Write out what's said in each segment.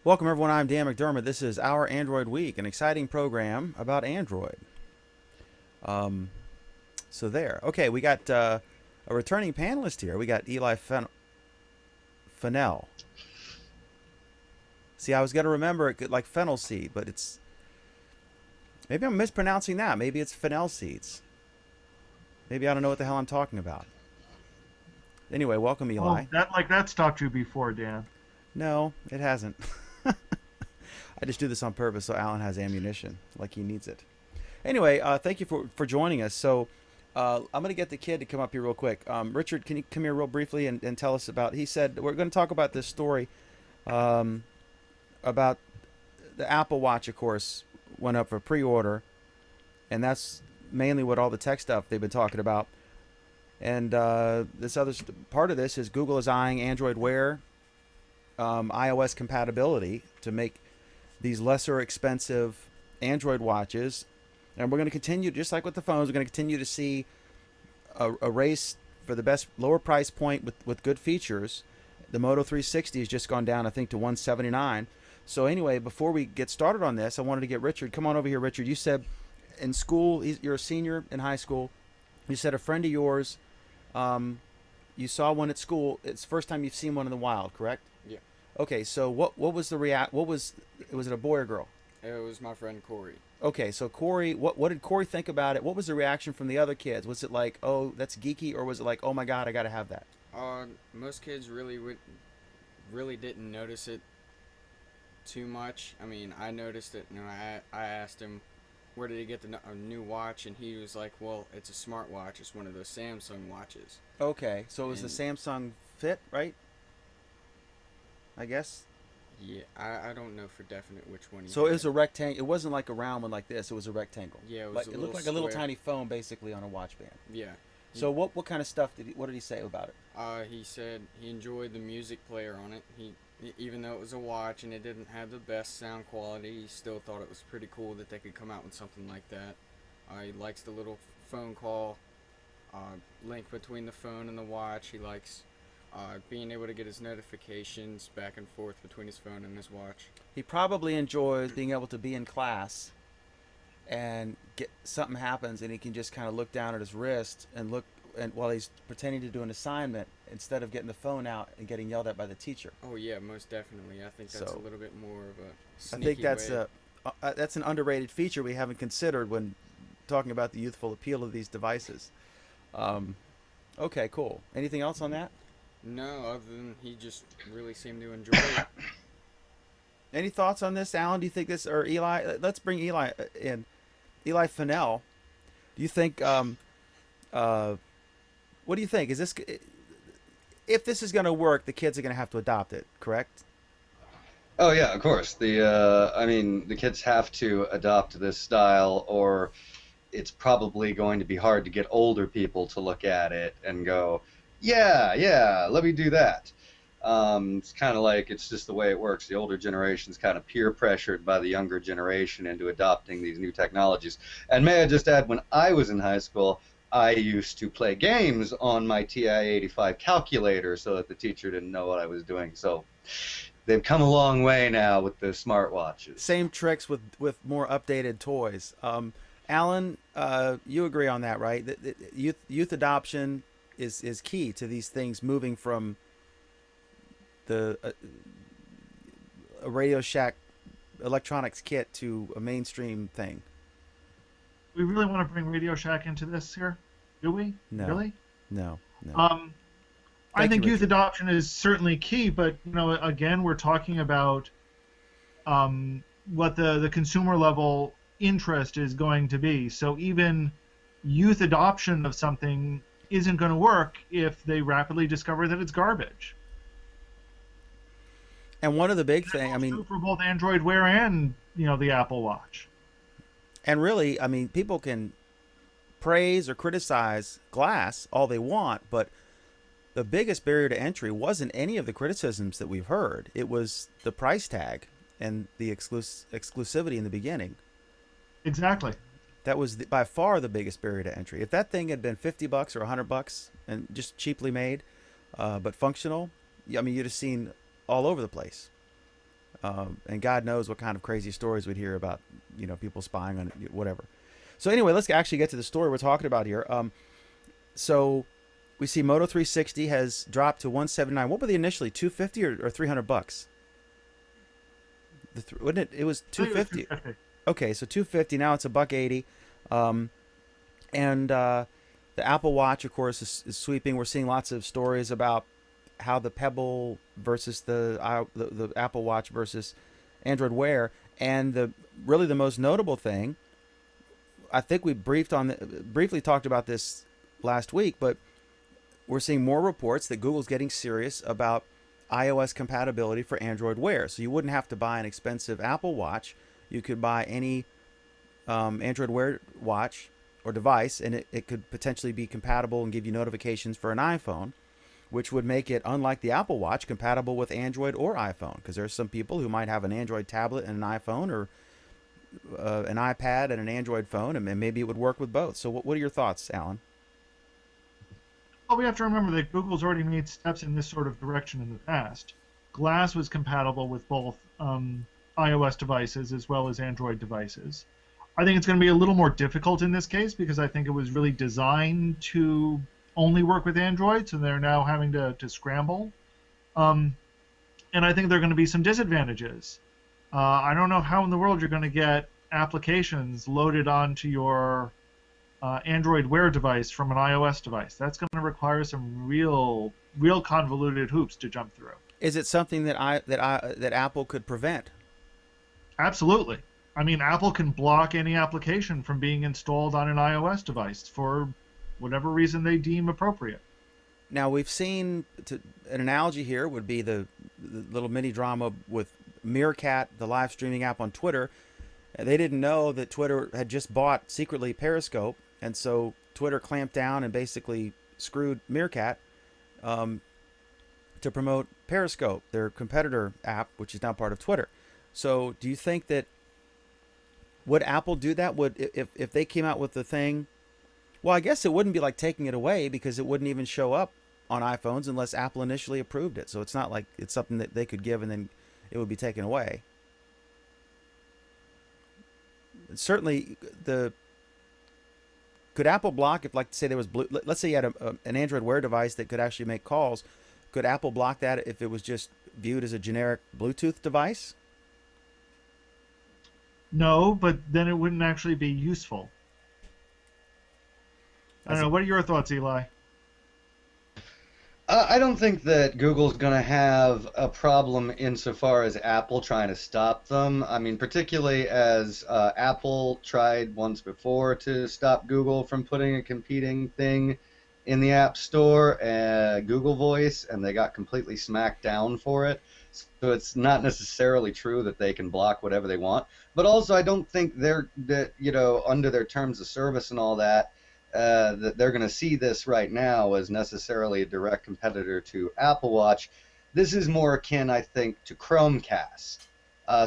Welcome, everyone. I'm Dan McDermott. This is Our Android Week, an exciting program about Android. Um, so there. Okay, we got a returning panelist here. We got Eli Fennell. See, I was going to remember it like fennel seed, but it's maybe I'm mispronouncing that. Maybe it's fennel seeds. Maybe I don't know what the hell I'm talking about. Anyway, welcome, Oh, Eli. that stopped you before, Dan. No, it hasn't. I just do this on purpose so Alan has ammunition, like he needs it. Anyway, thank you for joining us. So I'm going to get the kid to come up here real quick. Richard, can you come here real briefly and tell us about? He said we're going to talk about this story um, about the Apple Watch, of course, went up for pre-order, and that's mainly what all the tech stuff they've been talking about. And this other part of this is Google is eyeing Android Wear iOS compatibility to make these lesser expensive Android watches. And we're going to continue, just like with the phones, we're going to continue to see a race for the best lower price point with good features. The Moto 360 has just gone down, I think, to 179. So anyway, before we get started on this, I wanted to get Richard. Come on over here, Richard. You said in school, you're a senior in high school. You said a friend of yours, um, you saw one at school. It's the first time you've seen one in the wild, correct? Yeah, Okay, so what was the react? Was it a boy or girl? it was my friend Corey. Okay, so Corey, what did Corey think about it? What was the reaction from the other kids? Was it like, oh, that's geeky, or was it like, oh my god, I got to have that? Most kids really didn't notice it too much. I mean, I noticed it, and I asked him where did he get a new watch, and he was like, well, it's a smartwatch. It's one of those Samsung watches. Okay, so it was the And Samsung Fit, right? I guess. yeah, I don't know for definite which one he So it was had. a rectangle. It wasn't like a round one like this. It was a rectangle. Yeah, it was Like a it looked little like a little square. tiny phone, basically on a watch band. Yeah. So what kind of stuff what did he say about it? He said he enjoyed the music player on it. Even though it was a watch and it didn't have the best sound quality, he still thought it was pretty cool that they could come out with something like that. He likes the little phone call link between the phone and the watch. He likes being able to get his notifications back and forth between his phone and his watch. He probably enjoys being able to be in class and get something happens and he can just kind of look down at his wrist and look and while he's pretending to do an assignment instead of getting the phone out and getting yelled at by the teacher. Oh yeah, most definitely. I think that's a So little bit more of a I think sneaky way. that's an underrated feature we haven't considered when talking about the youthful appeal of these devices. Um, okay, cool. Anything else on that? No, other than he just really seemed to enjoy it. Any thoughts on this, Alan? Do you think this or Eli? Let's bring Eli in. Eli Fennell. Do you think? Uh, what do you think? Is this if this is going to work? The kids are going to have to adopt it, correct? Oh yeah, of course. I mean, the kids have to adopt this style, or it's probably going to be hard to get older people to look at it and go, yeah, yeah, let me do that. It's kind of like it's just the way it works. The older generation's kind of peer pressured by the younger generation into adopting these new technologies. And may I just add, when I was in high school, I used to play games on my TI-85 calculator so that the teacher didn't know what I was doing. So they've come a long way now with the smartwatches. Same tricks with more updated toys. Alan, you agree on that, right? That youth adoption is key to these things moving from the a Radio Shack electronics kit to a mainstream thing. We really want to bring Radio Shack into this here, do we? No, Really? no, no. Um, I Thank you, think youth Richard. adoption is certainly key, but again, we're talking about what the consumer level interest is going to be. So even youth adoption of something isn't going to work if they rapidly discover that it's garbage. And one of the big That thing, I holds mean, true for both Android Wear and the Apple Watch. and really, I mean, people can praise or criticize glass all they want, but the biggest barrier to entry wasn't any of the criticisms that we've heard. It was the price tag and the exclusivity in the beginning. Exactly. That was by far the biggest barrier to entry. If that thing had been $50 or $100 and just cheaply made, but functional, I mean, you'd have seen all over the place. And God knows what kind of crazy stories we'd hear about, people spying on it, whatever. So anyway, let's actually get to the story we're talking about here. So we see Moto 360 has dropped to 179. What were they initially? 250 or $300? Wouldn't it? It was 250. Okay, so 250. Now it's $180. And the Apple Watch, of course, is sweeping. We're seeing lots of stories about how the Pebble versus the Apple Watch versus Android Wear, and really the most notable thing, I think we briefly talked about this last week, but we're seeing more reports that Google's getting serious about iOS compatibility for Android Wear. So you wouldn't have to buy an expensive Apple Watch. You could buy any Android Wear watch or device, and it could potentially be compatible and give you notifications for an iPhone, which would make it, unlike the Apple Watch, compatible with Android or iPhone. Because there's some people who might have an Android tablet and an iPhone, or an iPad and an Android phone, and maybe it would work with both. So what are your thoughts, Alan? Well, we have to remember that Google's already made steps in this sort of direction in the past. Glass was compatible with both iOS devices as well as Android devices. I think it's going to be a little more difficult in this case because I think it was really designed to only work with Android, so they're now having to scramble. And I think there are going to be some disadvantages. I don't know how in the world you're going to get applications loaded onto your Android Wear device from an iOS device. That's going to require some real convoluted hoops to jump through. Is it something that Apple could prevent? Absolutely. I mean, Apple can block any application from being installed on an iOS device for whatever reason they deem appropriate. Now, we've seen, an analogy here would be the little mini drama with Meerkat, the live streaming app on Twitter. They didn't know that Twitter had just bought secretly Periscope, and so Twitter clamped down and basically screwed Meerkat to promote Periscope, their competitor app, which is now part of Twitter. So do you think that, would Apple do that? If they came out with the thing? Well, I guess it wouldn't be like taking it away, because it wouldn't even show up on iPhones unless Apple initially approved it. So it's not like it's something that they could give and then it would be taken away. Certainly, could Apple block, if, like, say there was let's say you had an Android Wear device that could actually make calls, could Apple block that if it was just viewed as a generic Bluetooth device? No, but then it wouldn't actually be useful. I don't know. What are your thoughts, Eli? I don't think that Google's going to have a problem insofar as Apple trying to stop them. I mean, particularly as Apple tried once before to stop Google from putting a competing thing in the App Store, Google Voice, and they got completely smacked down for it. So it's not necessarily true that they can block whatever they want. But also, I don't think they're under their terms of service and all that, that they're going to see this right now as necessarily a direct competitor to Apple Watch. This is more akin, I think, to Chromecast,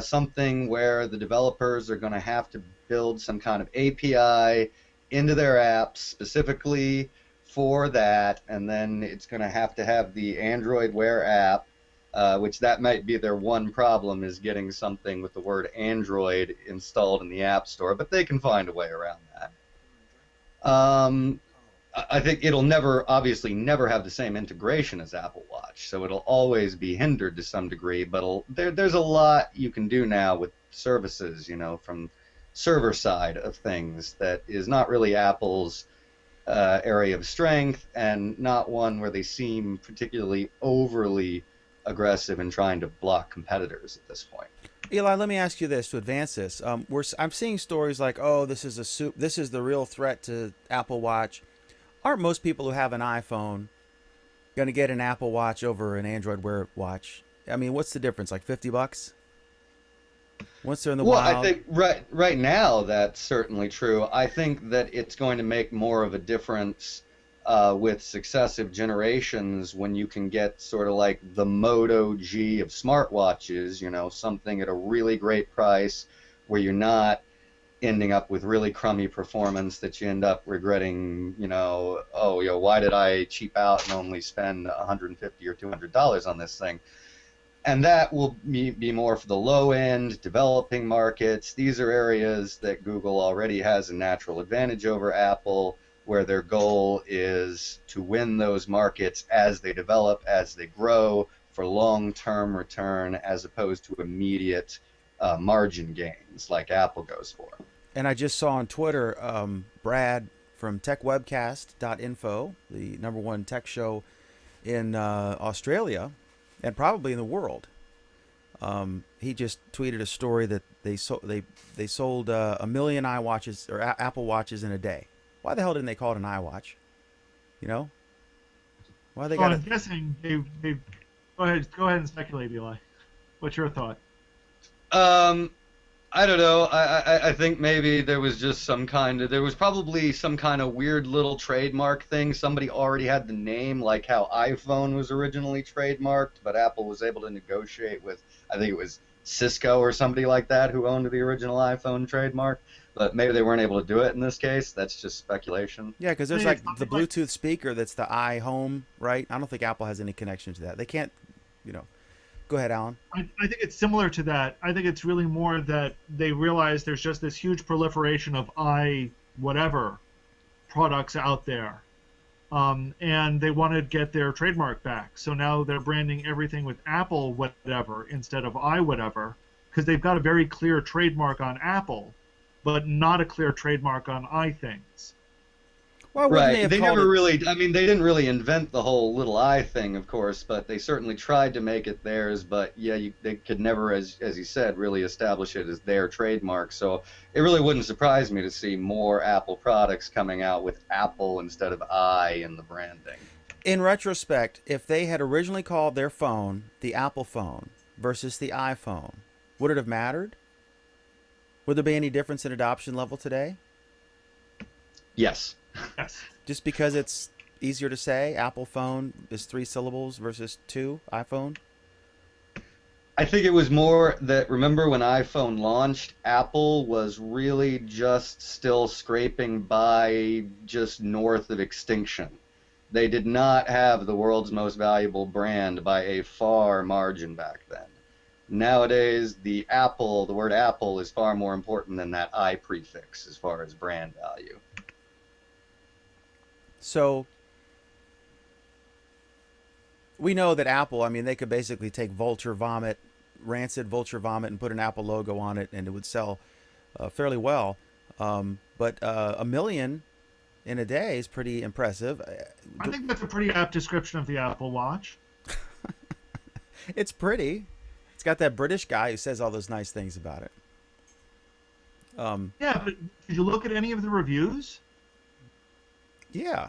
something where the developers are going to have to build some kind of API into their apps specifically for that, and then it's going to have the Android Wear app, which that might be their one problem, is getting something with the word Android installed in the App Store, but they can find a way around that. I think it'll obviously never have the same integration as Apple Watch, so it'll always be hindered to some degree, but there's a lot you can do now with services, from server side of things that is not really Apple's area of strength, and not one where they seem particularly overly aggressive in trying to block competitors at this point. Eli, let me ask you this to advance this. I'm seeing stories like, oh, this is the real threat to Apple Watch. Aren't most people who have an iPhone going to get an Apple Watch over an Android Wear watch? I mean, what's the difference? Like $50? Once they're in the wild? Well, I think right now that's certainly true. I think that it's going to make more of a difference with successive generations when you can get sort of like the Moto G of smartwatches, something at a really great price where you're not ending up with really crummy performance that you end up regretting, why did I cheap out and only spend $150 or $200 on this thing? And that will be more for the low end, developing markets. These are areas that Google already has a natural advantage over Apple, where their goal is to win those markets as they develop, as they grow, for long-term return as opposed to immediate margin gains like Apple goes for. And I just saw on Twitter, Brad from techwebcast.info, the #1 tech show in Australia and probably in the world. He just tweeted a story that they sold 1 million iWatches or Apple Watches in a day. Why the hell didn't they call it an iWatch? You know? Why they So got I'm guessing they go ahead and speculate, Eli. What's your thought? I don't know. I think maybe there was probably some kind of weird little trademark thing. Somebody already had the name, like how iPhone was originally trademarked, but Apple was able to negotiate with, I think it was Cisco or somebody like that who owned the original iPhone trademark. But maybe they weren't able to do it in this case. That's just speculation. Yeah, because there's Yeah, like it's the something like- Bluetooth speaker that's the iHome, right? I don't think Apple has any connection to that. They can't, you know. Go ahead, Alan. I think it's similar to that. I think it's really more that they realize there's just this huge proliferation of whatever products out there. And they want to get their trademark back. So now they're branding everything with Apple whatever instead of iWhatever, because they've got a very clear trademark on Apple, but not a clear trademark on iThings. Why wouldn't Right. They called never it- really, I mean, they didn't really invent the whole little eye thing, of course, but they certainly tried to make it theirs. But yeah, they could never, as you said, really establish it as their trademark. So it really wouldn't surprise me to see more Apple products coming out with Apple instead of I in the branding. In retrospect, if they had originally called their phone the Apple phone versus the iPhone, would it have mattered? Would there be any difference in adoption level today? Yes. Yes. Just because it's easier to say, Apple phone is 3 syllables versus 2, iPhone? I think it was more that, remember when iPhone launched, Apple was really just still scraping by just north of extinction. They did not have the world's most valuable brand by a far margin back then. Nowadays, the word Apple is far more important than that I prefix as far as brand value. So we know that Apple, I mean, they could basically take rancid vulture vomit, and put an Apple logo on it, and it would sell fairly well. But 1 million in a day is pretty impressive. I think that's a pretty apt description of the Apple Watch. It's pretty. It's got that British guy who says all those nice things about it. Yeah, but did you look at any of the reviews? Yeah.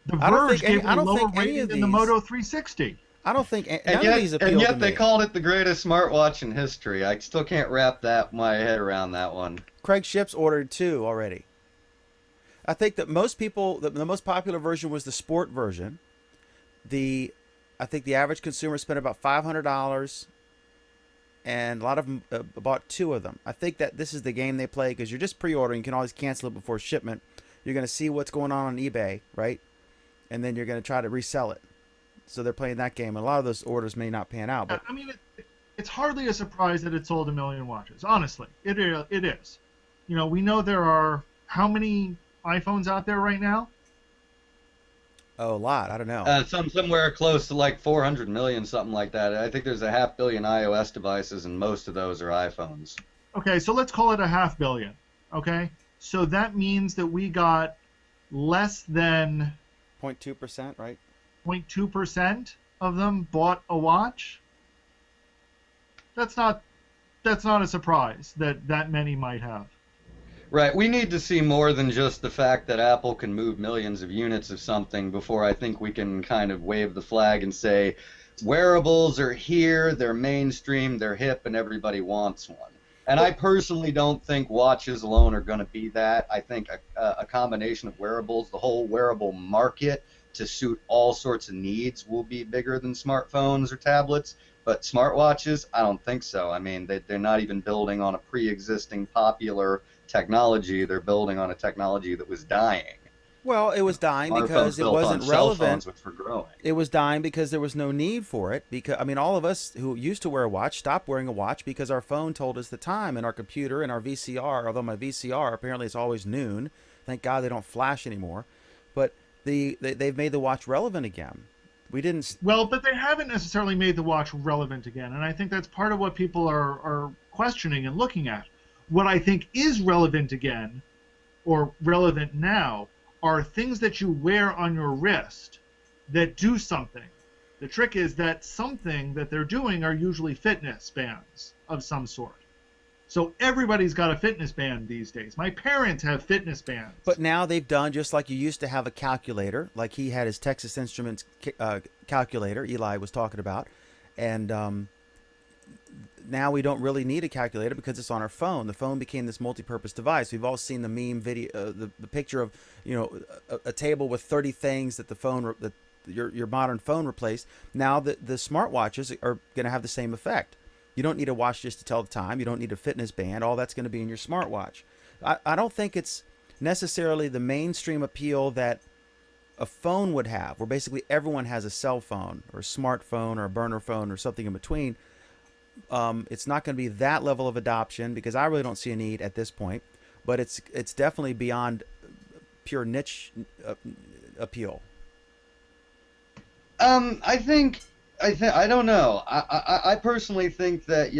The I don't Verge think any- gave I it a don't lower think any rating of than the these- Moto 360. I don't think none And of these appeal to they me. called it the greatest smartwatch in history. I still can't wrap my head around that one. Craig Ships ordered 2 already. I think that most people, the most popular version was the sport version. I think the average consumer spent about $500, and a lot of them bought 2 of them. I think that this is the game they play, because you're just pre-ordering. You can always cancel it before shipment. You're going to see what's going on eBay, right? And then you're going to try to resell it. So they're playing that game. And a lot of those orders may not pan out. But I mean, it's hardly a surprise that it sold 1 million watches. Honestly, it is. You know, we know there are how many iPhones out there right now? a lot. I don't know. Somewhere close to like 400 million, something like that. I think there's a 500 million iOS devices, and most of those are iPhones. Okay, so let's call it 500 million. Okay, so that means that we got less than 0.2%, right? 0.2% of them bought a watch. That's not a surprise that many might have. Right, we need to see more than just the fact that Apple can move millions of units of something before I think we can kind of wave the flag and say, wearables are here, they're mainstream, they're hip, and everybody wants one. And I personally don't think watches alone are going to be that. I think a combination of wearables, the whole wearable market to suit all sorts of needs will be bigger than smartphones or tablets. But smartwatches, I don't think so. I mean, they're not even building on a pre-existing popular technology. They're building on a technology that was dying. Well, it was dying Smartphones because it built on wasn't cell relevant. phones, which were growing. It was dying because there was no need for it. Because I mean, all of us who used to wear a watch stopped wearing a watch because our phone told us the time, and our computer and our VCR. Although my VCR apparently it's always noon. Thank God they don't flash anymore. But they've made the watch relevant again. We didn't. Well, but they haven't necessarily made the watch relevant again, and I think that's part of what people are questioning and looking at. What I think is relevant again, or relevant now, are things that you wear on your wrist that do something. The trick is that something that they're doing are usually fitness bands of some sort. So everybody's got a fitness band these days. My parents have fitness bands. But now they've done just like you used to have a calculator, like he had his Texas Instruments calculator. Eli was talking about, and now we don't really need a calculator because it's on our phone. The phone became this multi-purpose device. We've all seen the meme video, the picture of a table with 30 things that the phone that your modern phone replaced. Now the smartwatches are going to have the same effect. You don't need a watch just to tell the time. You don't need a fitness band. All that's going to be in your smartwatch. I don't think it's necessarily the mainstream appeal that a phone would have, where basically everyone has a cell phone or a smartphone or a burner phone or something in between. It's not going to be that level of adoption because I really don't see a need at this point. But it's definitely beyond pure niche appeal. I don't know. I personally think that,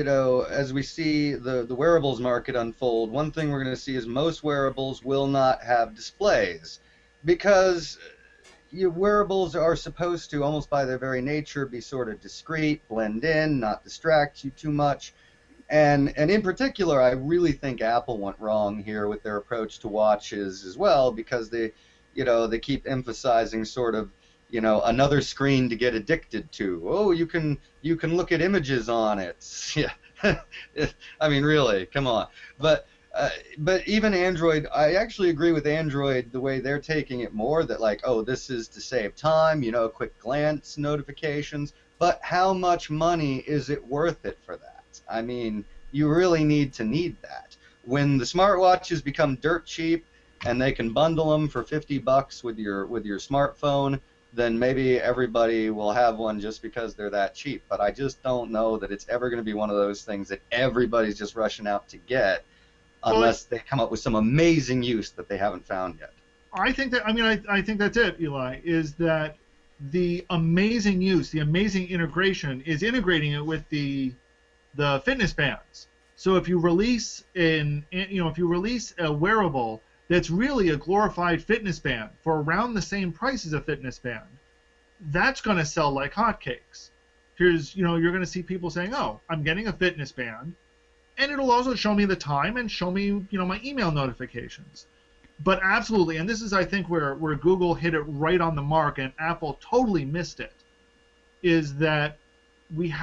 as we see the wearables market unfold, one thing we're going to see is most wearables will not have displays because wearables are supposed to, almost by their very nature, be sort of discreet, blend in, not distract you too much. And in particular, I really think Apple went wrong here with their approach to watches as well because they keep emphasizing sort of another screen to get addicted to. Oh, you can look at images on it. Yeah, I mean, really, come on. But even Android, I actually agree with Android the way they're taking it more. That like, oh, this is to save time, quick glance notifications. But how much money is it worth it for that? I mean, you really need that. When the smartwatches become dirt cheap and they can bundle them for $50 with your smartphone, then maybe everybody will have one just because they're that cheap. But I just don't know that it's ever going to be one of those things that everybody's just rushing out to get unless they come up with some amazing use that they haven't found yet. I think that's it, Eli, is that the amazing use, the amazing integration is integrating it with the fitness bands. So if you release a wearable that's really a glorified fitness band for around the same price as a fitness band, that's going to sell like hotcakes. You're going to see people saying, "Oh, I'm getting a fitness band, and it'll also show me the time and show me, my email notifications." But absolutely, and this is, I think, where Google hit it right on the mark and Apple totally missed it, is that we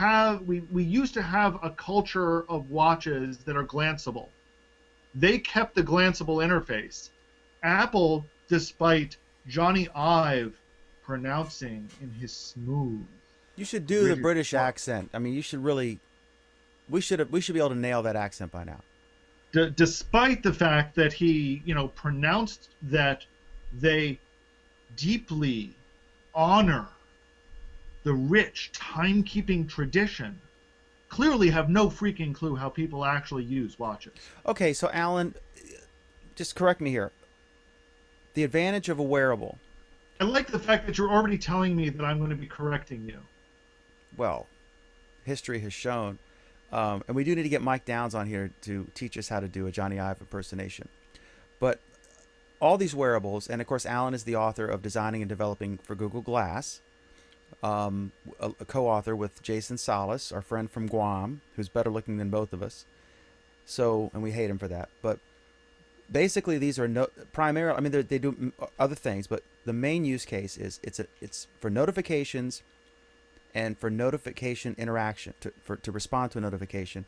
used to have a culture of watches that are glanceable. They kept the glanceable interface. Apple, despite Johnny Ive pronouncing in his smooth. You should do the British accent. I mean, we should be able to nail that accent by now. Despite the fact that he, pronounced that they deeply honor the rich timekeeping tradition, clearly have no freaking clue how people actually use watches. Okay, so Alan, just correct me here. The advantage of a wearable. I like the fact that you're already telling me that I'm going to be correcting you. Well, history has shown, and we do need to get Mike Downs on here to teach us how to do a Johnny Ive impersonation. But all these wearables, and of course Alan is the author of Designing and Developing for Google Glass, a co-author with Jason Salas, our friend from Guam, who's better looking than both of us. So, and we hate him for that. But basically, these are primarily. I mean, they do other things, but the main use case is it's for notifications, and for notification interaction to respond to a notification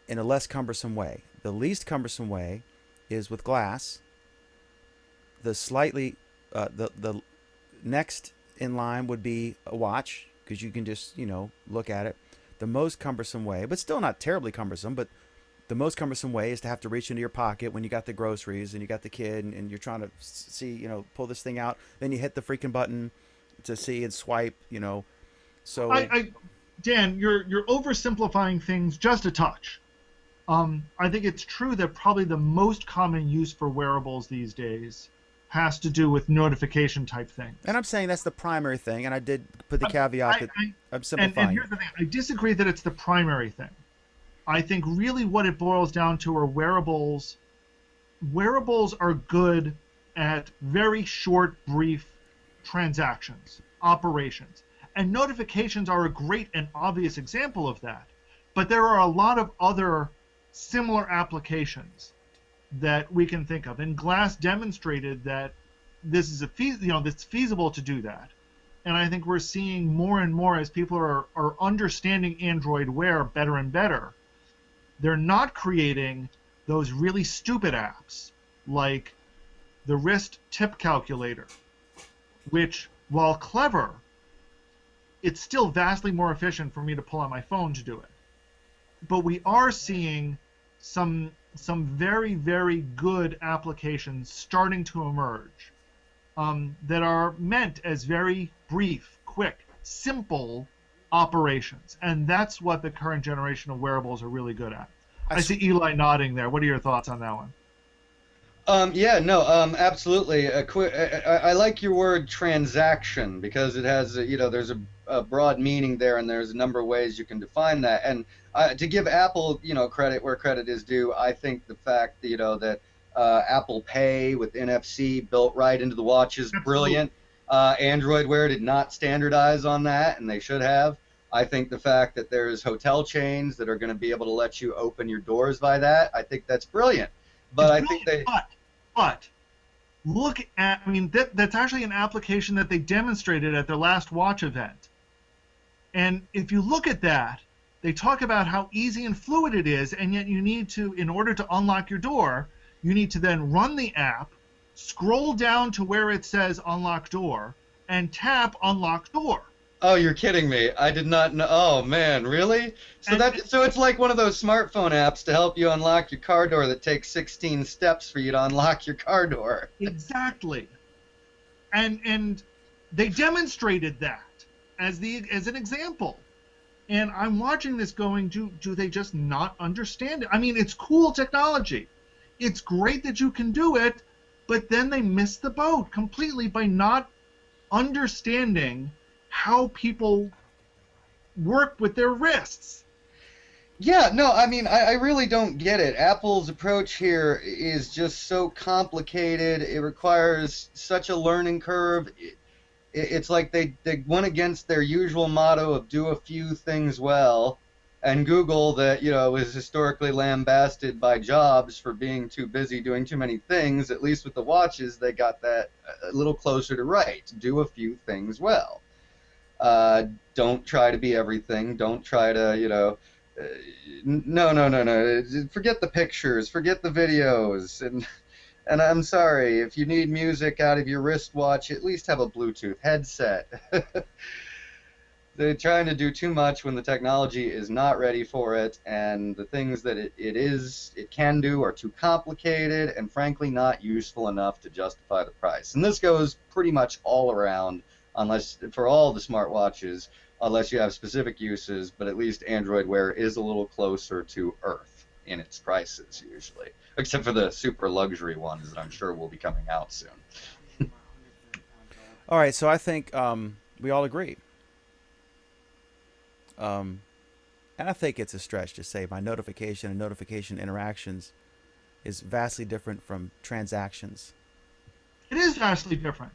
in a less cumbersome way. The least cumbersome way is with glass. The slightly the next in line would be a watch, because you can just look at it. The most cumbersome way, but still not terribly cumbersome, but the most cumbersome way is to have to reach into your pocket when you got the groceries and you got the kid and you're trying to see, pull this thing out. Then you hit the freaking button to see and swipe, So Dan, you're oversimplifying things just a touch. I think it's true that probably the most common use for wearables these days has to do with notification type things. And I'm saying that's the primary thing, and I did put the caveat that I'm simplifying. And here's the thing: I disagree that it's the primary thing. I think really what it boils down to are wearables. Wearables are good at very short, brief transactions, operations. And notifications are a great and obvious example of that. But there are a lot of other similar applications that we can think of. And Glass demonstrated that this is it's feasible to do that. And I think we're seeing more and more as people are understanding Android Wear better and better. They're not creating those really stupid apps like the wrist tip calculator, which, while clever, it's still vastly more efficient for me to pull out my phone to do it. But we are seeing some very, very good applications starting to emerge that are meant as very brief, quick, simple operations. And that's what the current generation of wearables are really good at. I see Eli nodding there. What are your thoughts on that one? Absolutely. I like your word transaction because it has, there's a broad meaning there, and there's a number of ways you can define that. And to give Apple, credit where credit is due, I think the fact that, Apple Pay with NFC built right into the watch is brilliant. Android Wear did not standardize on that, and they should have. I think the fact that there's hotel chains that are going to be able to let you open your doors by that, I think that's brilliant. But But look at, that's actually an application that they demonstrated at their last watch event. And if you look at that, they talk about how easy and fluid it is, and yet you need to, in order to unlock your door, you need to then run the app, scroll down to where it says unlock door, and tap unlock door. Oh, you're kidding me. I did not know. Oh, man, really? So it's like one of those smartphone apps to help you unlock your car door that takes 16 steps for you to unlock your car door. Exactly. And they demonstrated that as an example. And I'm watching this going, do they just not understand it? It's cool technology. It's great that you can do it, but then they missed the boat completely by not understanding how people work with their wrists. Yeah, no, I really don't get it. Apple's approach here is just so complicated. It requires such a learning curve. It's like they went against their usual motto of do a few things well. And Google, that was historically lambasted by Jobs for being too busy doing too many things, at least with the watches, they got that a little closer to right. Do a few things well. Don't try to be everything. Don't try to, no. Forget the pictures. Forget the videos. And I'm sorry, if you need music out of your wristwatch, at least have a Bluetooth headset. They're trying to do too much when the technology is not ready for it, and the things that it can do are too complicated and frankly not useful enough to justify the price. And this goes pretty much all around, unless for all the smartwatches, unless you have specific uses, but at least Android Wear is a little closer to Earth in its prices usually, except for the super luxury ones that I'm sure will be coming out soon. All right, so I think we all agree. And I think it's a stretch to say my notification and notification interactions is vastly different from transactions. It is vastly different.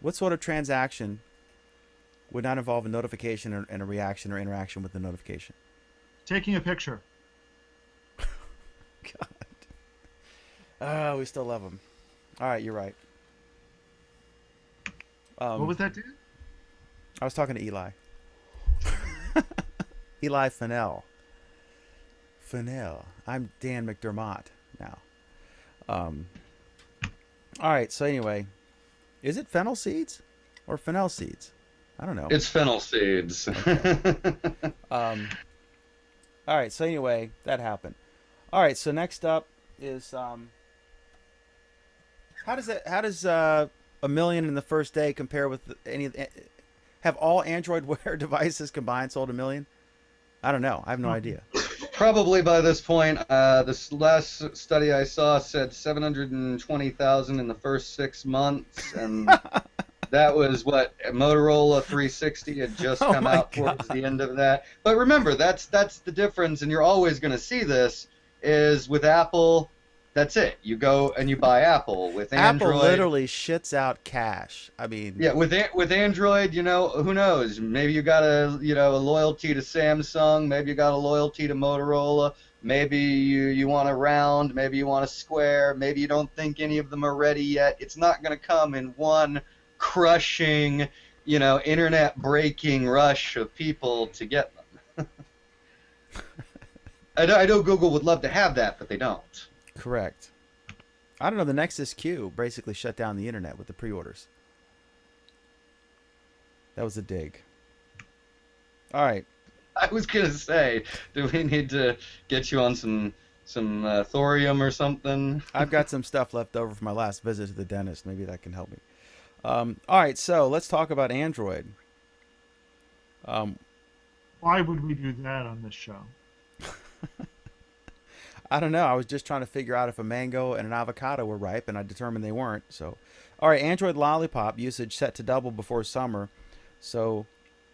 What sort of transaction would not involve a notification and a reaction or interaction with the notification? Taking a picture. God. We still love them. All right, you're right. What was that, dude? I was talking to Eli. Eli Fennell. I'm Dan McDermott now. All right, so anyway, is it fennel seeds or fennel seeds? I don't know. It's fennel seeds. Okay. All right, so anyway, that happened. All right. So next up is how does a million in the first day compare with any? Have all Android Wear devices combined sold a million? I don't know. I have no idea. Probably by this point, this last study I saw said 720,000 in the first 6 months, and that was what Motorola 360 had just Oh come my out towards the end of that. But remember, that's the difference, and you're always going to see this. Is with Apple, that's it. You go and you buy Apple. With Android, Apple literally shits out cash. I mean, yeah, with Android, who knows? Maybe you got a loyalty to Samsung. Maybe you got a loyalty to Motorola. Maybe you want a round. Maybe you want a square. Maybe you don't think any of them are ready yet. It's not going to come in one crushing, internet breaking rush of people to get them. I know Google would love to have that, but they don't. correct. I don't know. The Nexus Q basically shut down the internet with the pre-orders. That was a dig. All right. I was gonna say, do we need to get you on some thorium or something? I've got some stuff left over from my last visit to the dentist. Maybe that can help me. All right. So let's talk about Android. Why would we do that on this show? I don't know. I was just trying to figure out if a mango and an avocado were ripe, and I determined they weren't. So, all right. Android Lollipop usage set to double before summer. So,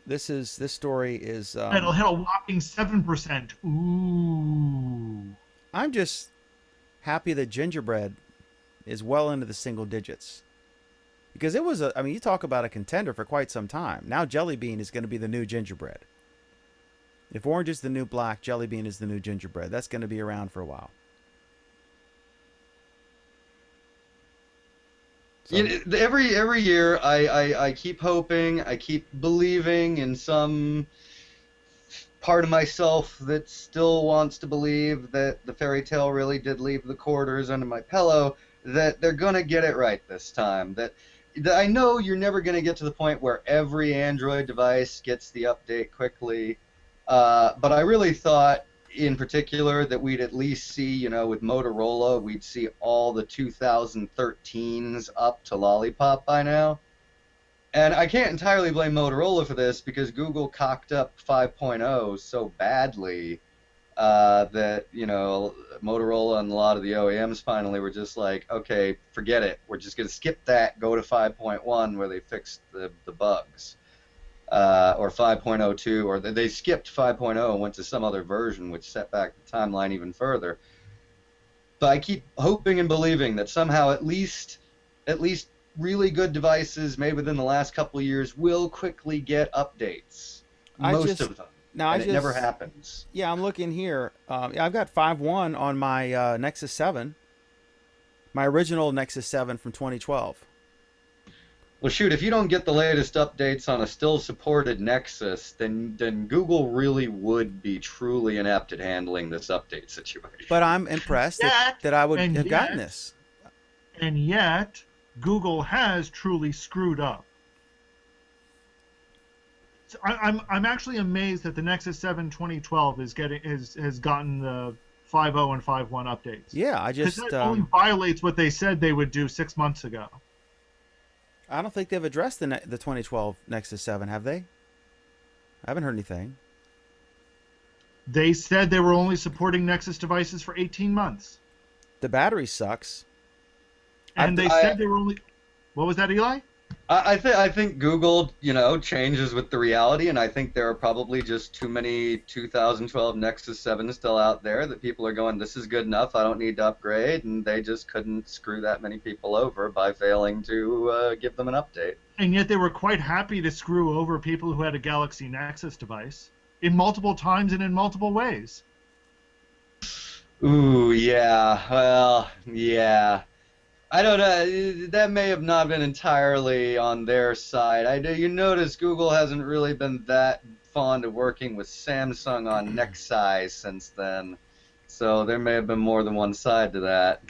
this story is. It'll hit a whopping 7%. Ooh. I'm just happy that gingerbread is well into the single digits, because it was you talk about a contender for quite some time. Now Jelly Bean is going to be the new gingerbread. If orange is the new black, Jelly Bean is the new gingerbread. That's going to be around for a while. So, Every year, I keep hoping, I keep believing in some part of myself that still wants to believe that the fairy tale really did leave the quarters under my pillow, that they're going to get it right this time. That I know you're never going to get to the point where every Android device gets the update quickly. But I really thought, in particular, that we'd at least see, with Motorola, we'd see all the 2013s up to Lollipop by now. And I can't entirely blame Motorola for this, because Google cocked up 5.0 so badly that, Motorola and a lot of the OEMs finally were just like, okay, forget it. We're just going to skip that, go to 5.1 where they fixed the bugs. Or 5.02, or they skipped 5.0 and went to some other version, which set back the timeline even further. But I keep hoping and believing that somehow at least really good devices made within the last couple of years will quickly get updates. Most of them. It never happens. Yeah, I'm looking here. I've got 5.1 on my Nexus 7, my original Nexus 7 from 2012. Well, shoot, if you don't get the latest updates on a still supported Nexus, then Google really would be truly inept at handling this update situation. But I'm impressed that I would have gotten this. And yet, Google has truly screwed up. So I'm actually amazed that the Nexus 7 2012 has gotten the 5.0 and 5.1 updates. Yeah, because that only violates what they said they would do 6 months ago. I don't think they've addressed the 2012 Nexus 7, have they? I haven't heard anything. They said they were only supporting Nexus devices for 18 months. The battery sucks. And they said they were only... What was that, Eli? I think Google, changes with the reality, and I think there are probably just too many 2012 Nexus 7s still out there that people are going, this is good enough, I don't need to upgrade, and they just couldn't screw that many people over by failing to give them an update. And yet they were quite happy to screw over people who had a Galaxy Nexus device in multiple times and in multiple ways. Ooh, yeah. Well, yeah. I don't know. That may have not been entirely on their side. You notice Google hasn't really been that fond of working with Samsung on Nexi since then. So there may have been more than one side to that.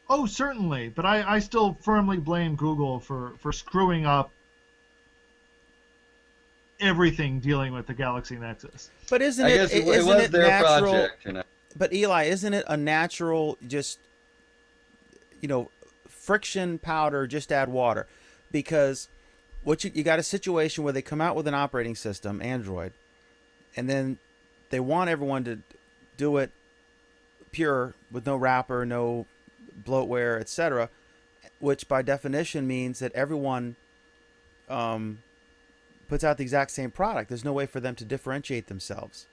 Oh, certainly. But I still firmly blame Google for screwing up everything dealing with the Galaxy Nexus. But isn't I it? guess it Isn't was it their natural? project, But Eli, isn't it a natural just, you know, friction powder, just add water? Because what you got a situation where they come out with an operating system, Android, and then they want everyone to do it pure with no wrapper, no bloatware, etc., which by definition means that everyone puts out the exact same product. There's no way for them to differentiate themselves.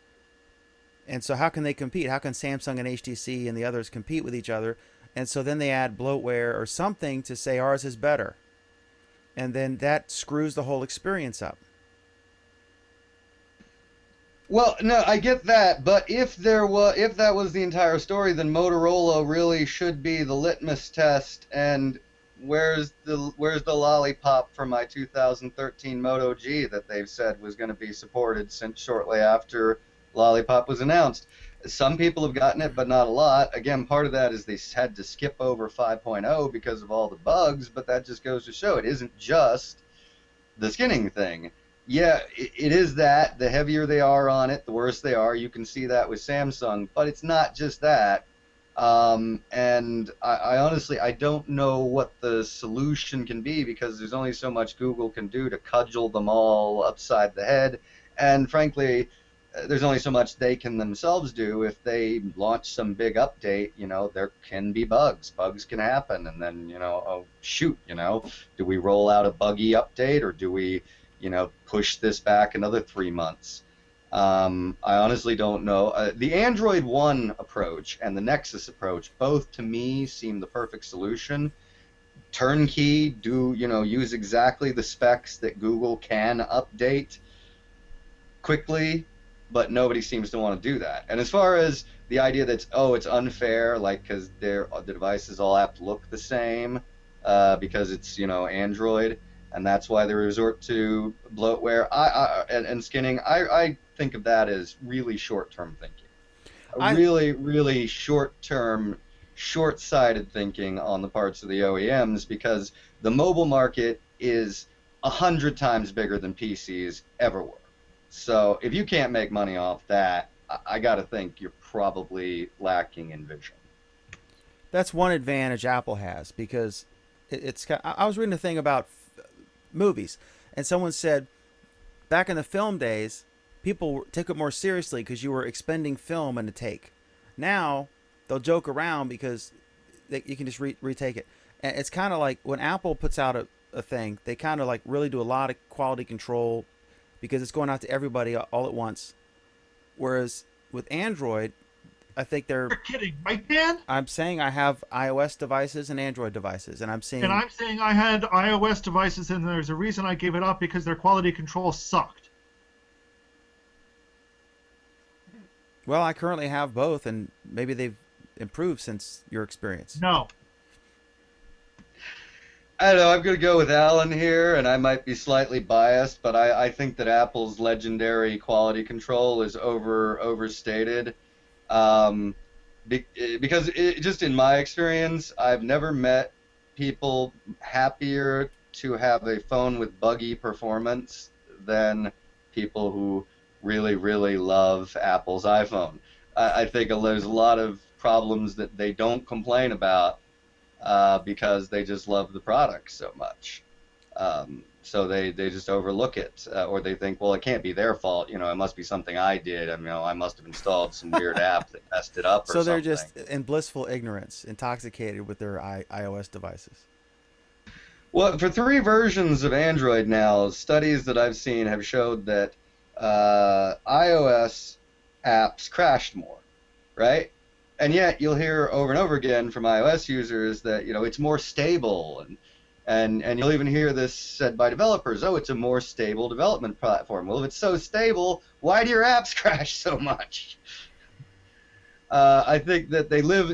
And so how can they compete? How can Samsung and HTC and the others compete with each other? And so then they add bloatware or something to say ours is better. And then that screws the whole experience up. Well, no, I get that, but if that was the entire story, then Motorola really should be the litmus test. And where's the lollipop for my 2013 Moto G that they've said was going to be supported since shortly after Lollipop was announced? Some people have gotten it, but not a lot. Again, part of that is they had to skip over 5.0 because of all the bugs, but that just goes to show it isn't just the skinning thing. Yeah, it is that. The heavier they are on it, the worse they are. You can see that with Samsung, but it's not just that. And I honestly, I don't know what the solution can be because there's only so much Google can do to cudgel them all upside the head. And frankly, there's only so much they can themselves do. If they launch some big update, there can be bugs. Bugs can happen. And then, oh, shoot, do we roll out a buggy update or do we push this back another 3 months? I honestly don't know. The Android One approach and the Nexus approach, both to me seem the perfect solution. Turnkey, use exactly the specs that Google can update quickly, but nobody seems to want to do that. And as far as the idea that it's unfair, like because the devices all have to look the same because it's Android, and that's why they resort to bloatware and skinning. I think of that as really short-term thinking. Really short-term, short-sighted thinking on the parts of the OEMs, because the mobile market is 100 times bigger than PCs ever were. So if you can't make money off that, I got to think you're probably lacking in vision. That's one advantage Apple has, because I was reading a thing about movies, and someone said back in the film days, people took it more seriously because you were expending film in a take. Now they'll joke around because you can just retake it. And it's kind of like when Apple puts out a thing, they kind of like really do a lot of quality control because it's going out to everybody all at once. Whereas with Android, I think they're... You're kidding, right, Dan? I'm saying I have iOS devices and Android devices, and I'm saying... And I'm saying I had iOS devices, and there's a reason I gave it up, because their quality control sucked. Well, I currently have both, and maybe they've improved since your experience. No. I don't know, I'm going to go with Alan here, and I might be slightly biased, but I think that Apple's legendary quality control is overstated. Because just in my experience, I've never met people happier to have a phone with buggy performance than people who really, really love Apple's iPhone. I think there's a lot of problems that they don't complain about because they just love the product so much. So they just overlook it, or they think, well, it can't be their fault. It must be something I did. I must have installed some weird app that messed it up or something. So they're just in blissful ignorance, intoxicated with their iOS devices. Well, for 3 versions of Android now, studies that I've seen have showed that iOS apps crashed more, right? And yet you'll hear over and over again from iOS users that, it's more stable, and you'll even hear this said by developers, it's a more stable development platform. Well, if it's so stable, why do your apps crash so much? I think that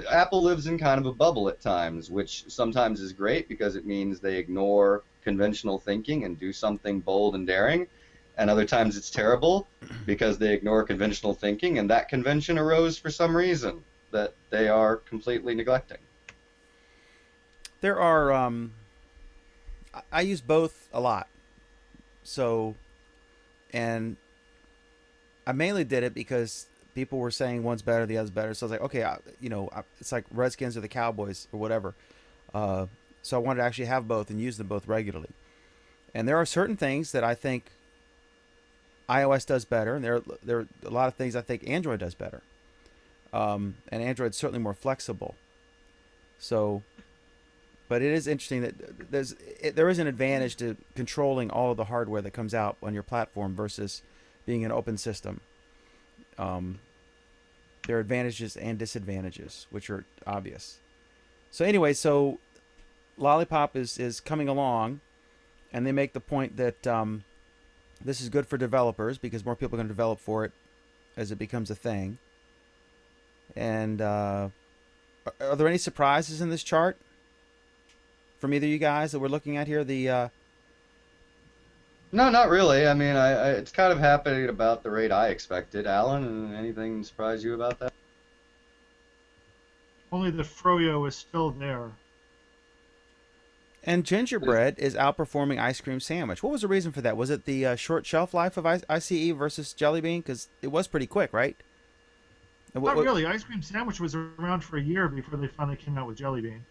Apple lives in kind of a bubble at times, which sometimes is great because it means they ignore conventional thinking and do something bold and daring. And other times it's terrible because they ignore conventional thinking, and that convention arose for some reason that they are completely neglecting. There are... I use both a lot. So, and I mainly did it because people were saying one's better, the other's better. So I was like, okay, it's like Redskins or the Cowboys or whatever. So I wanted to actually have both and use them both regularly. And there are certain things that I think iOS does better, and there are a lot of things I think Android does better. And Android's certainly more flexible. So, but it is interesting that there is an advantage to controlling all of the hardware that comes out on your platform versus being an open system. There are advantages and disadvantages, which are obvious. So anyway, so Lollipop is coming along, and they make the point that this is good for developers because more people are going to develop for it as it becomes a thing. And are there any surprises in this chart from either of you guys that we're looking at here? No, not really. I mean, it's kind of happening about the rate I expected. Alan, anything surprise you about that? Only the Froyo is still there. And Gingerbread is outperforming Ice Cream Sandwich. What was the reason for that? Was it the short shelf life of ICE versus Jelly Bean? Because it was pretty quick, right? Not really. Ice Cream Sandwich was around for a year before they finally came out with Jelly Bean.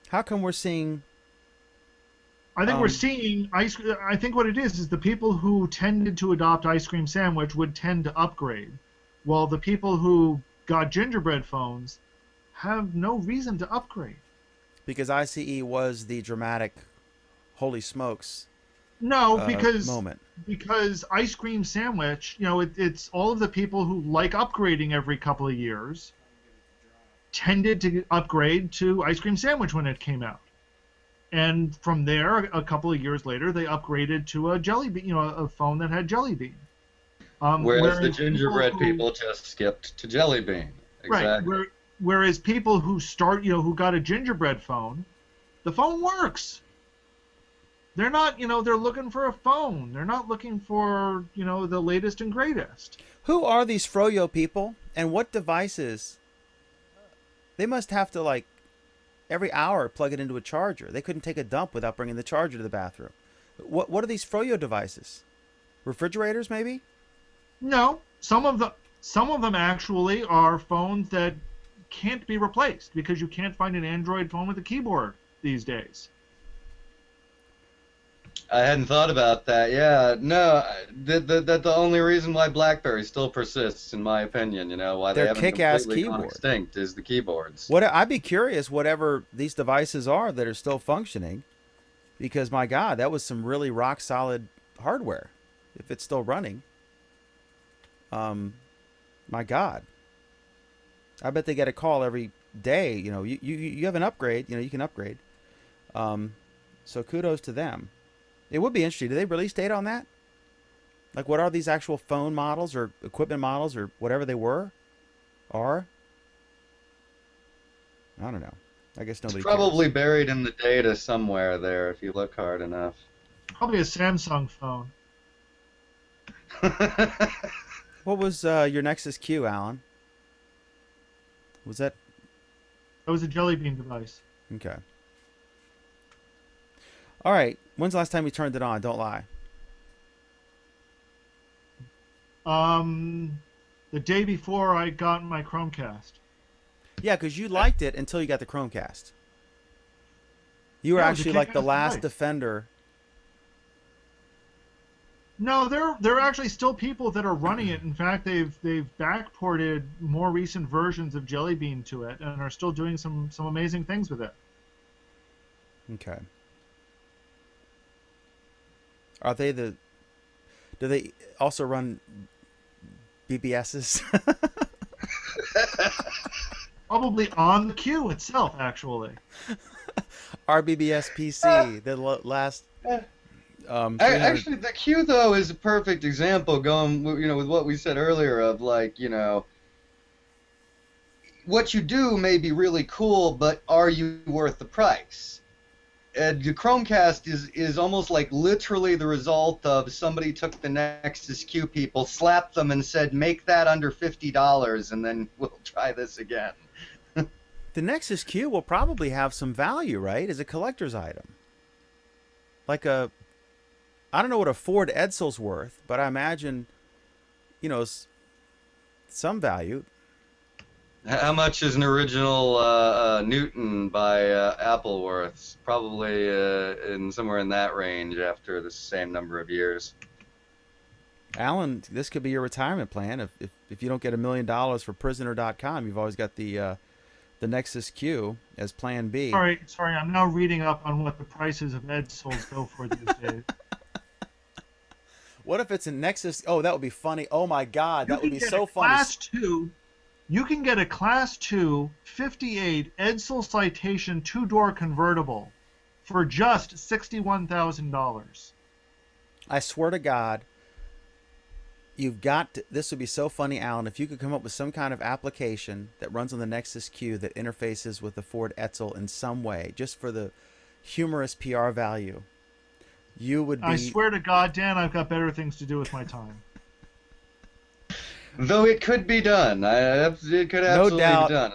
How come we're seeing... I think we're seeing I think what it is the people who tended to adopt Ice Cream Sandwich would tend to upgrade, while the people who got Gingerbread phones have no reason to upgrade. Because ICE was the dramatic, holy smokes, no, moment. Because Ice Cream Sandwich, it's all of the people who like upgrading every couple of years tended to upgrade to Ice Cream Sandwich when it came out. And from there, a couple of years later, they upgraded to a Jelly Bean, a phone that had Jelly Bean. Whereas the Gingerbread people just skipped to Jelly Bean. Exactly. Right. Whereas people who who got a Gingerbread phone, the phone works. They're not, they're looking for a phone. They're not looking for, the latest and greatest. Who are these Froyo people, and what devices? They must have to, every hour plug it into a charger. They couldn't take a dump without bringing the charger to the bathroom. What are these Froyo devices? Refrigerators, maybe? No, some of them actually are phones that can't be replaced because you can't find an Android phone with a keyboard these days. I hadn't thought about that. Yeah, no, the only reason why BlackBerry still persists, in my opinion, why they Their haven't kick-ass completely gone keyboard. extinct, is the keyboards. I'd be curious, whatever these devices are that are still functioning, because my God, that was some really rock solid hardware. If it's still running, my God, I bet they get a call every day. You have an upgrade. You can upgrade. So kudos to them. It would be interesting. Do they release data on that? What are these actual phone models or equipment models or whatever they were? I don't know. I guess nobody It's probably cares. buried in the data somewhere there if you look hard enough. Probably a Samsung phone. What was your Nexus Q, Alan? Was that... That was a Jelly Bean device. Okay. All right. When's the last time you turned it on? Don't lie. The day before I got my Chromecast. Yeah, because you liked it until you got the Chromecast. You were Yeah, actually the the kick-ass last device. defender. No, there are actually still people that are running it. In fact, they've backported more recent versions of Jelly Bean to it and are still doing some amazing things with it. Okay. Are they do they also run BBSs? Probably on the queue itself, actually. RBBS PC, the last. 300 Actually, the Q though is a perfect example. Going, with what we said earlier of what you do may be really cool, but are you worth the price? The Chromecast is almost like literally the result of somebody took the Nexus Q people, slapped them, and said, "Make that under $50, and then we'll try this again." The Nexus Q will probably have some value, right? As a collector's item. I don't know what a Ford Edsel's worth, but I imagine, some value. How much is an original Newton by Apple worth? Probably in somewhere in that range after the same number of years. Alan, this could be your retirement plan. If you don't get $1 million for Prisoner.com, you've always got the Nexus Q as Plan B. Sorry, I'm now reading up on what the prices of Edsols go for these days. What if it's a Nexus? Oh, that would be funny. Oh my God, that would be so funny. Class 2. You can get a Class 2 58 Edsel Citation 2-door convertible for just $61,000. I swear to God, you've got to, this would be so funny, Alan, if you could come up with some kind of application that runs on the Nexus Q that interfaces with the Ford Edsel in some way, just for the humorous PR value. You would be... I swear to God, Dan, I've got better things to do with my time. Though it could be done. It could absolutely doubt. be done.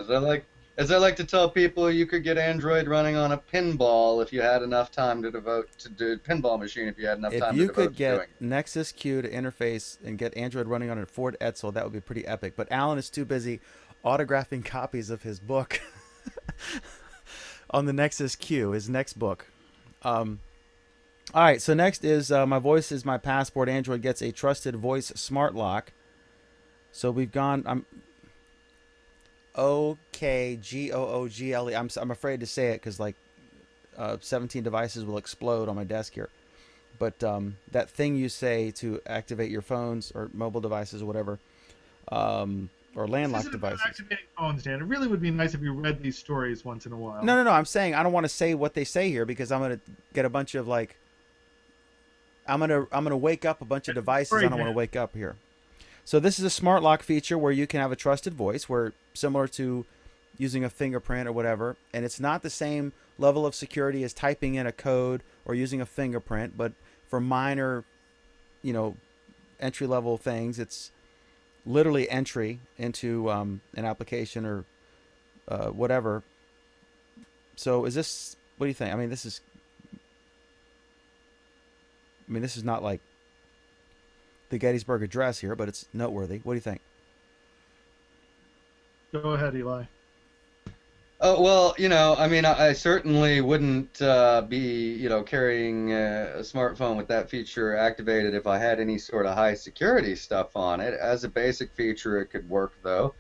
As I like to tell people, you could get Android running on a pinball if you had enough time to devote to do pinball machine if you had enough If time you to devote could to doing get it. Nexus Q to interface and get Android running on a Ford Edsel, that would be pretty epic. But Alan is too busy autographing copies of his book on the Nexus Q, his next book. All right, so next is My Voice is My Passport. Android gets a trusted voice smart lock. So we've gone. I'm OKGOOGLE. I'm afraid to say it because 17 devices will explode on my desk here. But that thing you say to activate your phones or mobile devices or whatever, or landlocked devices. Activating phones, Dan. It really would be nice if you read these stories once in a while. No. I'm saying I don't want to say what they say here because I'm gonna get a bunch of I'm gonna wake up a bunch of devices I don't want to wake up here. So this is a smart lock feature where you can have a trusted voice, where similar to using a fingerprint or whatever, and it's not the same level of security as typing in a code or using a fingerprint, but for minor, entry-level things, it's literally entry into an application or whatever. So is this? What do you think? I mean, this is not like the Gettysburg Address here, but it's noteworthy. What do you think? Go ahead, Eli. Oh, well, I certainly wouldn't be, carrying a smartphone with that feature activated if I had any sort of high security stuff on it. As a basic feature, it could work, though.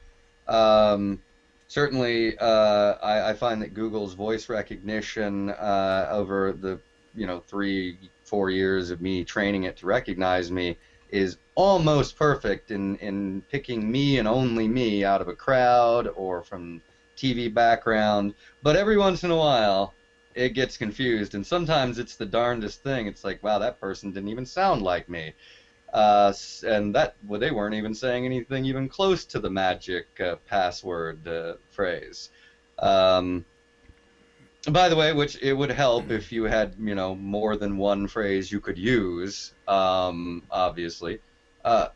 Certainly, I find that Google's voice recognition over the, 3-4 years of me training it to recognize me is almost perfect in picking me and only me out of a crowd or from TV background, but every once in a while it gets confused, and sometimes it's the darndest thing. It's like, wow, that person didn't even sound like me, and they weren't even saying anything even close to the magic password phrase. By the way, which it would help if you had, more than one phrase you could use, obviously. I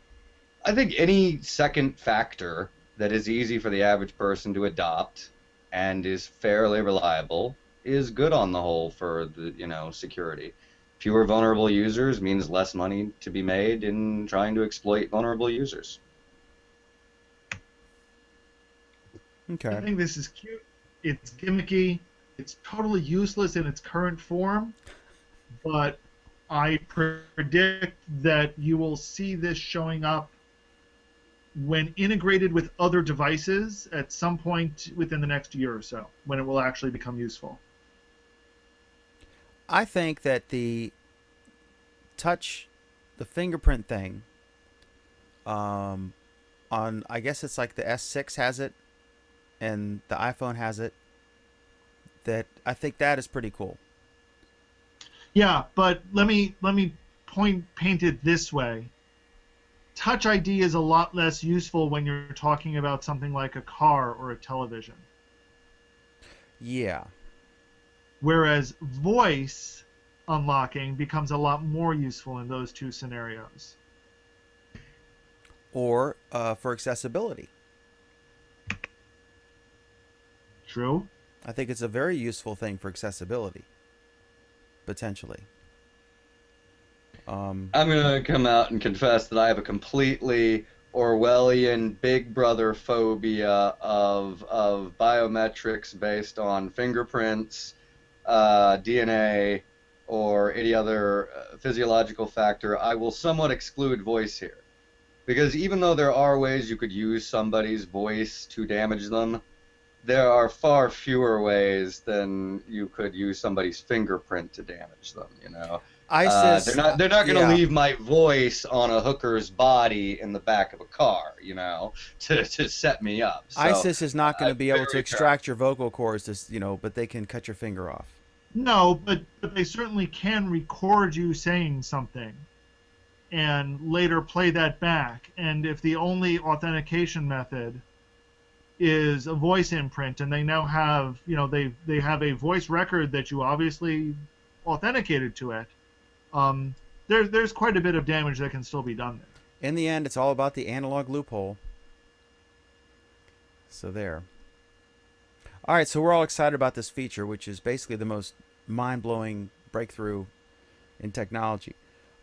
think any second factor that is easy for the average person to adopt and is fairly reliable is good on the whole for the, security. Fewer vulnerable users means less money to be made in trying to exploit vulnerable users. Okay. I think this is cute. It's gimmicky. It's totally useless in its current form, but I predict that you will see this showing up when integrated with other devices at some point within the next year or so, when it will actually become useful. I think that the fingerprint thing, I guess it's like the S6 has it, and the iPhone has it. That I think that is pretty cool. Yeah, but let me paint it this way. Touch ID is a lot less useful when you're talking about something like a car or a television. Yeah. Whereas voice unlocking becomes a lot more useful in those two scenarios. Or for accessibility. True. I think it's a very useful thing for accessibility, potentially. I'm going to come out and confess that I have a completely Orwellian Big Brother phobia of biometrics based on fingerprints, DNA, or any other physiological factor, I will somewhat exclude voice here. Because even though there are ways you could use somebody's voice to damage them, there are far fewer ways than you could use somebody's fingerprint to damage them, you know? ISIS. They're not going to yeah. leave my voice on a hooker's body in the back of a car, you know, to set me up. So, ISIS is not going to be able to very extract your vocal cords, but they can cut your finger off. No, but they certainly can record you saying something and later play that back. And if the only authentication method is a voice imprint, and they now have, they have a voice record that you obviously authenticated to it, there's quite a bit of damage that can still be done there. In the end, it's all about the analog loophole. So there. All right, so we're all excited about this feature, which is basically the most mind-blowing breakthrough in technology.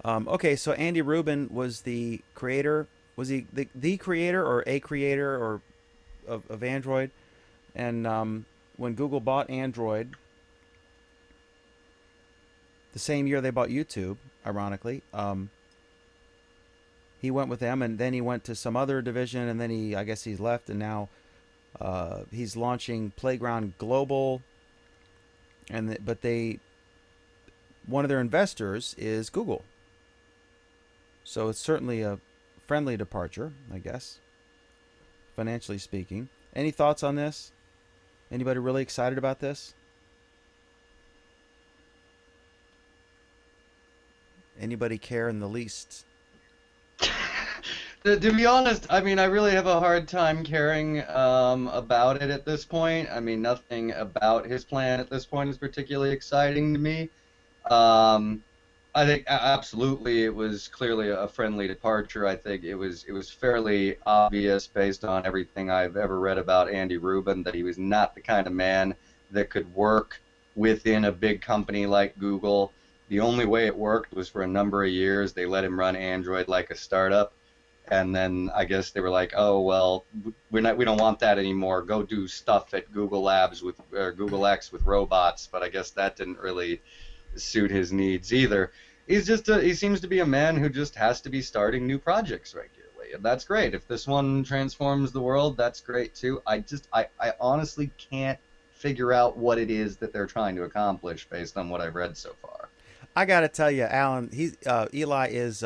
Okay, so Andy Rubin was the creator. Was he the creator or a creator or of Android? And when Google bought Android, the same year they bought YouTube, ironically, he went with them, and then he went to some other division, and then I guess he's left, and now he's launching Playground Global. But one of their investors is Google. So it's certainly a friendly departure, I guess, financially speaking. Any thoughts on this? Anybody really excited about this? Anybody care in the least? To be honest, I mean, I really have a hard time caring about it at this point. I mean, nothing about his plan at this point is particularly exciting to me. I think absolutely it was clearly a friendly departure. I think it was fairly obvious based on everything I've ever read about Andy Rubin that he was not the kind of man that could work within a big company like Google. The only way it worked was for a number of years. They let him run Android like a startup. And then I guess they were like, oh, well, we don't want that anymore. Go do stuff at Google Labs with Google X with robots. But I guess that didn't really suit his needs either. He seems to be a man who just has to be starting new projects regularly. And that's great. If this one transforms the world, that's great too. I honestly can't figure out what it is that they're trying to accomplish based on what I've read so far. I got to tell you, Alan, Eli is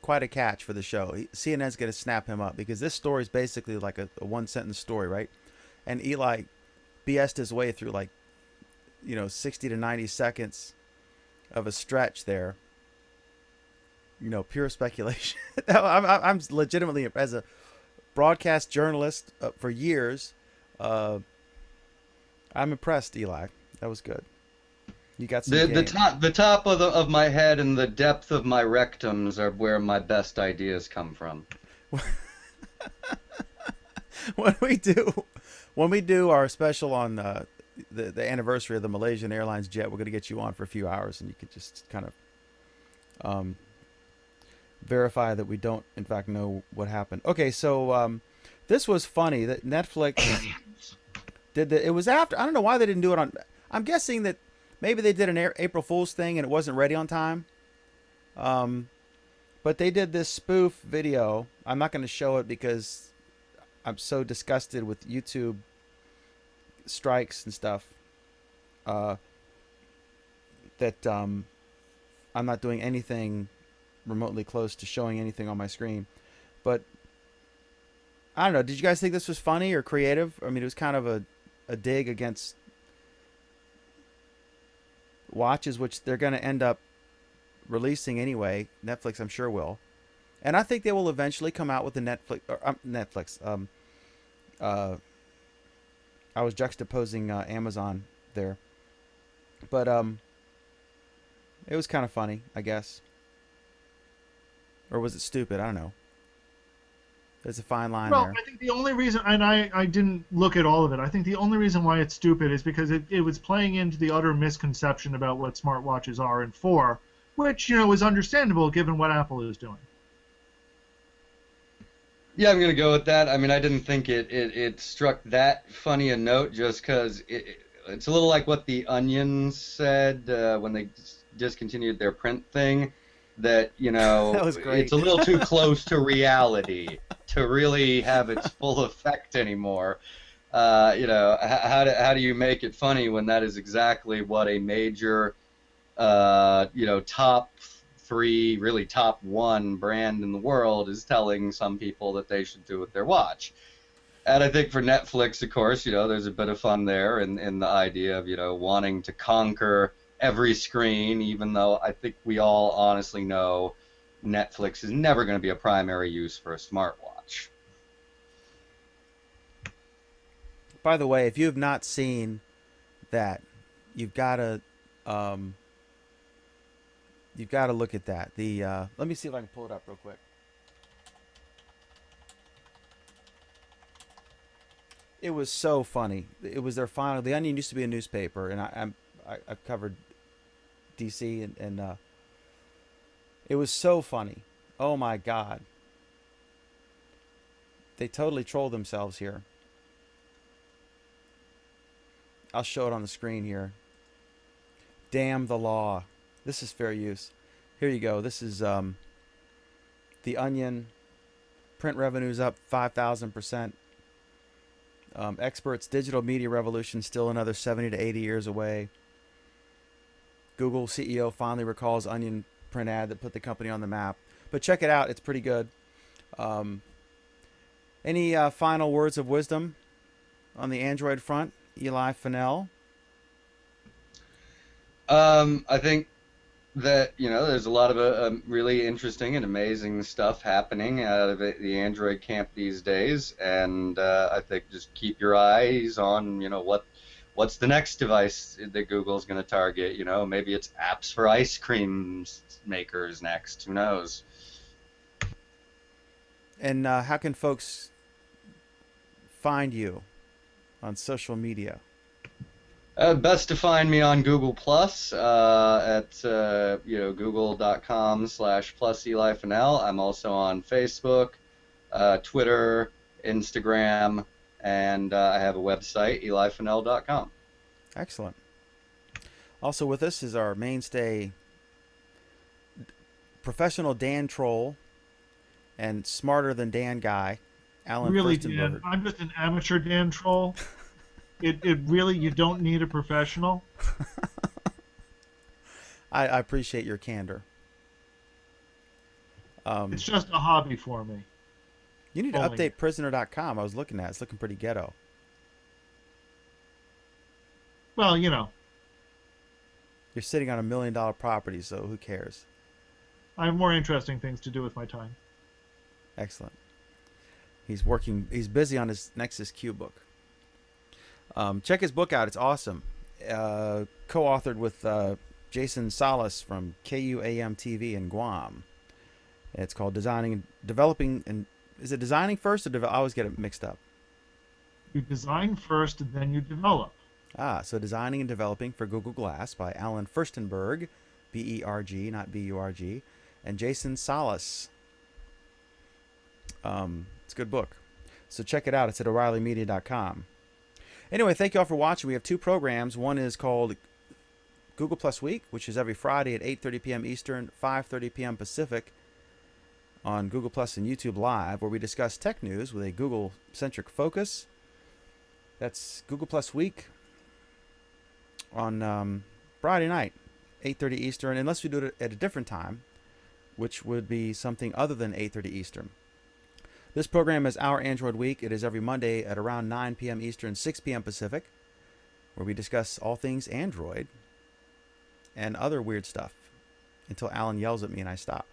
quite a catch for the show. CNN's going to snap him up because this story is basically like a one-sentence story, right? And Eli BS'd his way through 60 to 90 seconds of a stretch there. Pure speculation. I'm legitimately, as a broadcast journalist for years, I'm impressed, Eli. That was good. You got some the top of my head and the depth of my rectums are where my best ideas come from. When we do our special on the anniversary of the Malaysian Airlines jet, we're going to get you on for a few hours, and you can just kind of verify that we don't in fact know what happened. Okay, so this was funny that Netflix did it was after. I don't know why they didn't do it on. I'm guessing that maybe they did an April Fool's thing and it wasn't ready on time. But they did this spoof video. I'm not going to show it because I'm so disgusted with YouTube strikes and stuff that I'm not doing anything remotely close to showing anything on my screen. But I don't know. Did you guys think this was funny or creative? I mean, it was kind of a dig against watches, which they're going to end up releasing anyway. Netflix, I'm sure, will. And I think they will eventually come out with the Netflix. I was juxtaposing Amazon there. But it was kind of funny, I guess. Or was it stupid? I don't know. There's a fine line there. I think the only reason, and I didn't look at all of it, I think the only reason why it's stupid is because it was playing into the utter misconception about what smartwatches are and for, which, is understandable given what Apple is doing. Yeah, I'm gonna go with that. I mean, I didn't think it struck that funny a note just because it's a little like what the Onion said when they discontinued their print thing, that That was it's great. a little too close to reality to really have its full effect anymore. How do you make it funny when that is exactly what a major top three, really top one brand in the world is telling some people that they should do with their watch. And I think for Netflix, of course, there's a bit of fun there in the idea of, wanting to conquer every screen, even though I think we all honestly know Netflix is never going to be a primary use for a smartwatch. By the way, if you have not seen that, you've got to um, look at that. Let me see if I can pull it up real quick. It was so funny. It was their final. The Onion used to be a newspaper, and I've covered DC, and it was so funny. Oh my God, they totally trolled themselves here. I'll show it on the screen here. Damn the law. This is fair use. Here you go. This is the Onion. Print revenues up 5,000%. Experts, digital media revolution still another 70 to 80 years away. Google CEO finally recalls Onion print ad that put the company on the map. But check it out. It's pretty good. Any final words of wisdom on the Android front? Eli Fennell? I think that there's a lot of really interesting and amazing stuff happening out of the Android camp these days, and I think just keep your eyes on what's the next device that Google's going to target. Maybe it's apps for ice cream makers next. Who knows? And how can folks find you on social media? Best to find me on Google Plus at google.com/plus Eli Fennell. I'm also on Facebook, Twitter, Instagram, and I have a website, elifennell.com. Excellent. Also with us is our mainstay, professional Dan troll and smarter than Dan guy, Alan Really, Furstenberg. Dan, I'm just an amateur Dan troll. It really, you don't need a professional. I appreciate your candor. It's just a hobby for me. You need to Only. update prisoner.com. I was looking at it. It's looking pretty ghetto. Well, You're sitting on $1 million property, so who cares? I have more interesting things to do with my time. Excellent. He's busy on his Nexus Q book. Check his book out. It's awesome. Co-authored with Jason Salas from KUAM TV in Guam. It's called Designing and Developing. And is it designing first or I always get it mixed up. You design first, and then you develop. So Designing and Developing for Google Glass by Alan Furstenberg, B-E-R-G, not B-U-R-G, and Jason Salas. It's a good book. So check it out. It's at O'ReillyMedia.com. Anyway, thank you all for watching. We have two programs. One is called Google Plus Week, which is every Friday at 8:30 p.m. Eastern, 5:30 p.m. Pacific on Google Plus and YouTube Live, where we discuss tech news with a Google-centric focus. That's Google Plus Week on Friday night, 8:30 Eastern, unless we do it at a different time, which would be something other than 8:30 Eastern. This program is Our Android Week. It is every Monday at around 9 p.m. Eastern, 6 p.m. Pacific, where we discuss all things Android and other weird stuff until Alan yells at me and I stop.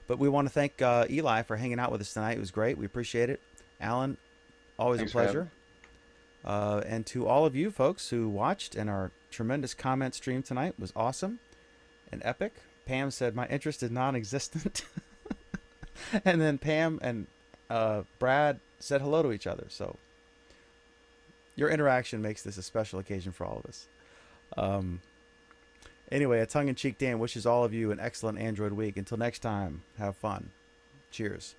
But we want to thank Eli for hanging out with us tonight. It was great. We appreciate it. Alan, always Thanks a pleasure. And to all of you folks who watched, and our tremendous comment stream tonight was awesome and epic. Pam said, my interest is non-existent. And then Pam and Brad said hello to each other. So your interaction makes this a special occasion for all of us. Anyway, a tongue-in-cheek Dan wishes all of you an excellent Android week. Until next time, have fun. Cheers.